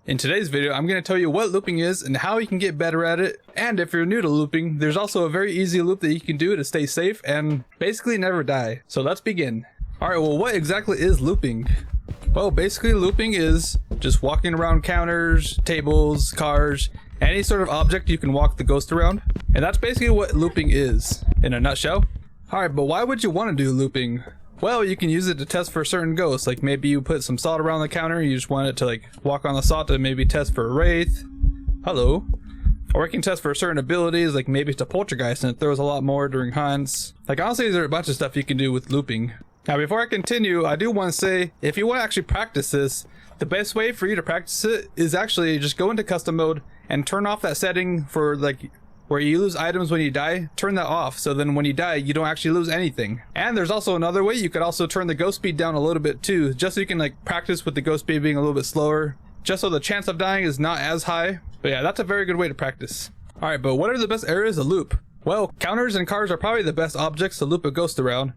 In today's video, I'm going to tell you what looping is and how you can get better at it. And if you're new to looping, there's also a very easy loop that you can do to stay safe and basically never die. So let's begin. Alright, well, what exactly is looping? Well, basically looping is just walking around counters, tables, cars, any sort of object you can walk the ghost around. And that's basically what looping is in a nutshell. Alright, but why would you want to do looping? Well, you can use it to test for certain ghosts, like maybe you put some salt around the counter, you just want it to like walk on the salt to maybe test for a wraith. Hello. Or it can test for certain abilities, like maybe it's a poltergeist and it throws a lot more during hunts. Like honestly, there's a bunch of stuff you can do with looping. Now before I continue, I do want to say, if you want to actually practice this, the best way for you to practice it is actually just go into custom mode and turn off that setting for like where you lose items when you die. Turn that off, so then when you die you don't actually lose anything. And there's also another way, you could also turn the ghost speed down a little bit too, just so you can like practice with the ghost speed being a little bit slower, just so the chance of dying is not as high. But yeah, that's a very good way to practice. Alright, but what are the best areas to loop? Well, counters and cars are probably the best objects to loop a ghost around.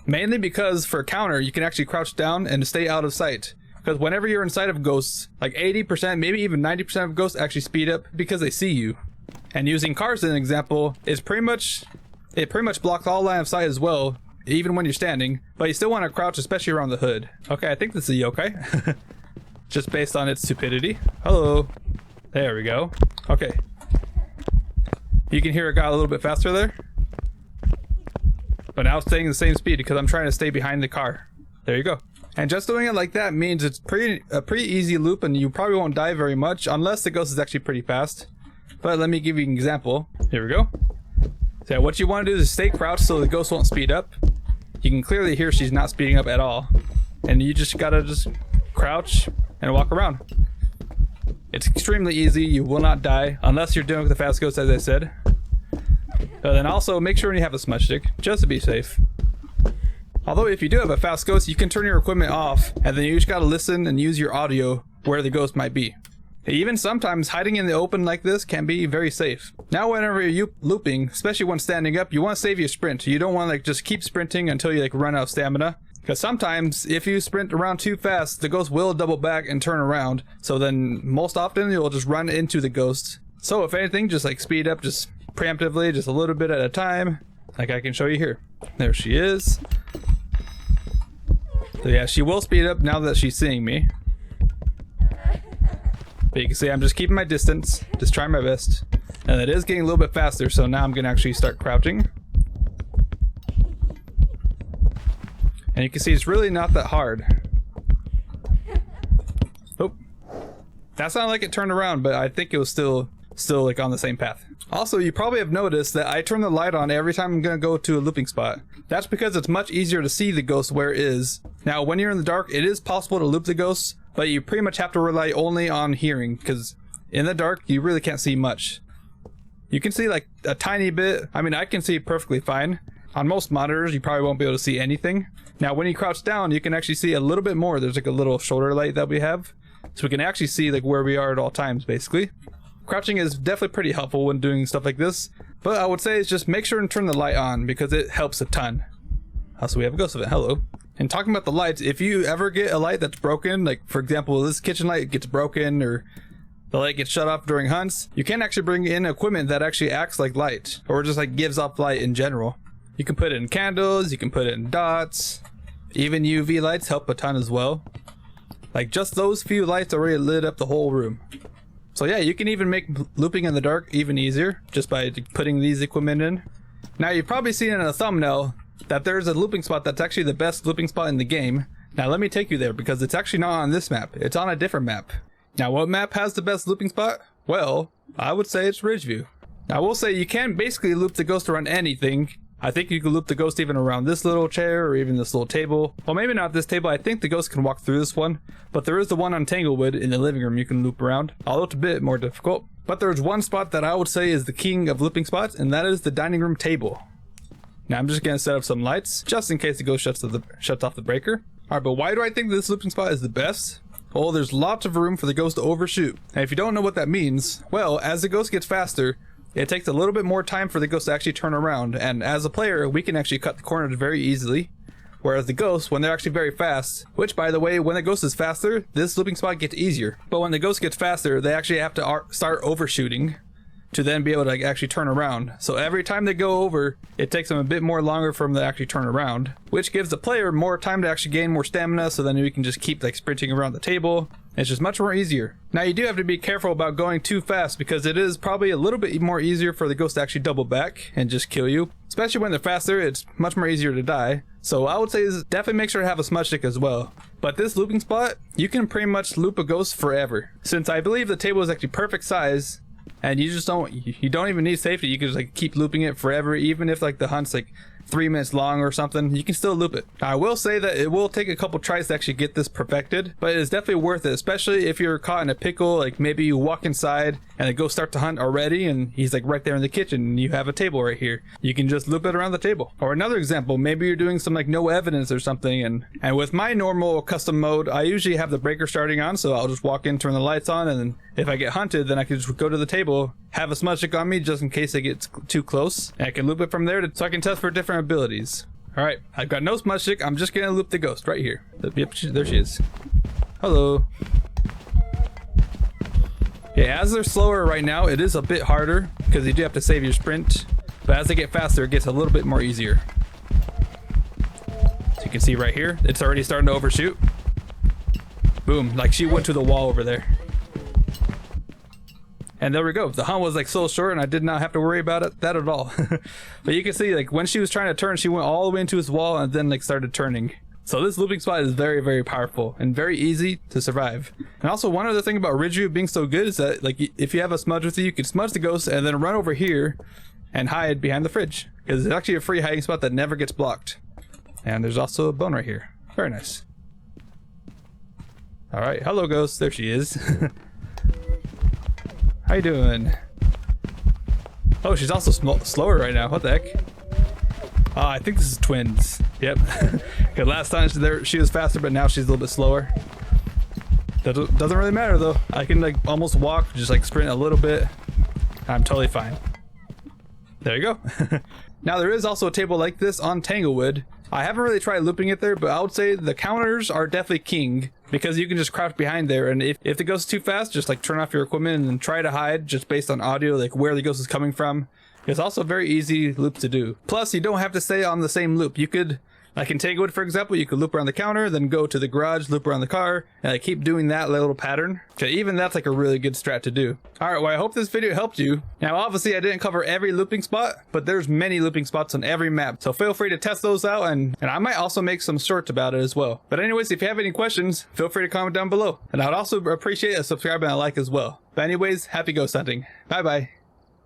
Mainly because for a counter you can actually crouch down and stay out of sight. Because whenever you're inside of ghosts, like 80%, maybe even 90% of ghosts actually speed up because they see you. And using cars as an example, it pretty much blocks all line of sight as well, even when you're standing, but you still want to crouch, especially around the hood. Okay, I think this is a yokai. Just based on its stupidity. Hello. There we go. Okay. You can hear it got a little bit faster there. But now it's staying the same speed because I'm trying to stay behind the car. There you go. And just doing it like that means it's a pretty easy loop and you probably won't die very much unless the ghost is actually pretty fast. But let me give you an example. Here we go. So what you want to do is stay crouched so the ghost won't speed up. You can clearly hear she's not speeding up at all. And you just gotta just crouch and walk around. It's extremely easy. You will not die unless you're doing it with the fast ghost, as I said. But then also make sure you have a smudge stick just to be safe. Although if you do have a fast ghost, you can turn your equipment off and then you just gotta listen and use your audio where the ghost might be. Even sometimes hiding in the open like this can be very safe. Now whenever you're looping, especially when standing up, you want to save your sprint. You don't want to like just keep sprinting until you like run out of stamina. Because sometimes if you sprint around too fast, the ghost will double back and turn around. So then most often you'll just run into the ghost. So if anything, just like speed up just preemptively, just a little bit at a time. Like I can show you here. There she is. So yeah, she will speed up now that she's seeing me. But you can see I'm just keeping my distance, just trying my best. And it is getting a little bit faster, so now I'm going to actually start crouching. And you can see it's really not that hard. Oh. That sounded like it turned around, but I think it was still like on the same path. Also, you probably have noticed that I turn the light on every time I'm going to go to a looping spot. That's because it's much easier to see the ghost where it is. Now, when you're in the dark, it is possible to loop the ghosts, but you pretty much have to rely only on hearing, because in the dark, you really can't see much. You can see like a tiny bit. I mean, I can see perfectly fine. On most monitors, you probably won't be able to see anything. Now, when you crouch down, you can actually see a little bit more. There's like a little shoulder light that we have. So we can actually see like where we are at all times, basically. Crouching is definitely pretty helpful when doing stuff like this. But I would say is just make sure and turn the light on because it helps a ton. Also, we have a ghost event. Hello. And talking about the lights, if you ever get a light that's broken, like for example this kitchen light gets broken or the light gets shut off during hunts, you can actually bring in equipment that actually acts like light or just like gives off light in general. You can put it in candles, you can put it in dots, even UV lights help a ton as well. Like just those few lights already lit up the whole room. So yeah, you can even make looping in the dark even easier just by putting these equipment in. Now you've probably seen in a thumbnail that there's a looping spot that's actually the best looping spot in the game. Now let me take you there because it's actually not on this map, it's on a different map. Now what map has the best looping spot? Well, I would say it's Ridgeview. Now I will say you can basically loop the ghost around anything. I think you can loop the ghost even around this little chair or even this little table. Well, maybe not this table. I think the ghost can walk through this one, but there is the one on Tanglewood in the living room you can loop around, although it's a bit more difficult. But there's one spot that I would say is the king of looping spots, and that is the dining room table. Now I'm just going to set up some lights just in case the ghost shuts off the breaker. Alright, but why do I think this looping spot is the best? Well, there's lots of room for the ghost to overshoot. And if you don't know what that means, well, as the ghost gets faster, it takes a little bit more time for the ghost to actually turn around. And as a player, we can actually cut the corners very easily. Whereas the ghosts, when they're actually very fast, which by the way, when the ghost is faster, this looping spot gets easier. But when the ghost gets faster, they actually have to start overshooting to then be able to like actually turn around. So every time they go over, it takes them a bit more longer for them to actually turn around, which gives the player more time to actually gain more stamina, so then we can just keep like sprinting around the table. It's just much more easier. Now you do have to be careful about going too fast, because it is probably a little bit more easier for the ghost to actually double back and just kill you. Especially when they're faster, it's much more easier to die. So I would say is definitely make sure to have a smudge stick as well. But this looping spot, you can pretty much loop a ghost forever. Since I believe the table is actually perfect size, and you don't even need safety. You can just like keep looping it forever, even if like the hunt's like 3 minutes long or something, you can still loop it. I will say that it will take a couple tries to actually get this perfected, but it's definitely worth it, especially if you're caught in a pickle. Like maybe you walk inside and the ghost start to hunt already, and he's like right there in the kitchen and you have a table right here. You can just loop it around the table. Or another example, maybe you're doing some like no evidence or something, and with my normal custom mode, I usually have the breaker starting on, so I'll just walk in, turn the lights on, and then if I get hunted, then I can just go to the table, have a smudge stick on me just in case it gets too close, and I can loop it from there so I can test for different abilities. Alright, I've got no smudge stick. I'm just gonna loop the ghost right here. Yep, there she is. Hello. Yeah, as they're slower right now, it is a bit harder because you do have to save your sprint, but as they get faster, it gets a little bit more easier. So you can see right here, it's already starting to overshoot. Boom, like she went to the wall over there. And there we go. The hunt was like so short and I did not have to worry about that at all. But you can see like when she was trying to turn, she went all the way into his wall and then like started turning. So this looping spot is very, very powerful and very easy to survive. And also one other thing about Ridge being so good is that like if you have a smudge with you can smudge the ghost and then run over here and hide behind the fridge, because it's actually a free hiding spot that never gets blocked. And there's also a bone right here. Very nice. All right, hello ghost, there she is. How you doing? Oh, she's also slower right now. What the heck? Oh, I think this is twins. Yep. Because last time she was faster, but now she's a little bit slower. That doesn't really matter though. I can like almost walk, just like sprint a little bit. I'm totally fine. There you go. Now there is also a table like this on Tanglewood. I haven't really tried looping it there, but I would say the counters are definitely king, because you can just crouch behind there, and if the ghost is too fast, just like turn off your equipment and then try to hide just based on audio, like where the ghost is coming from. It's also a very easy loop to do. Plus, you don't have to stay on the same loop. You could, like in Tanglewood, for example, you could loop around the counter, then go to the garage, loop around the car, and like keep doing that little pattern. Okay, even that's like a really good strat to do. Alright, well I hope this video helped you. Now obviously I didn't cover every looping spot, but there's many looping spots on every map, so feel free to test those out, and I might also make some shorts about it as well. But anyways, if you have any questions, feel free to comment down below. And I would also appreciate a subscribe and a like as well. But anyways, happy ghost hunting. Bye bye.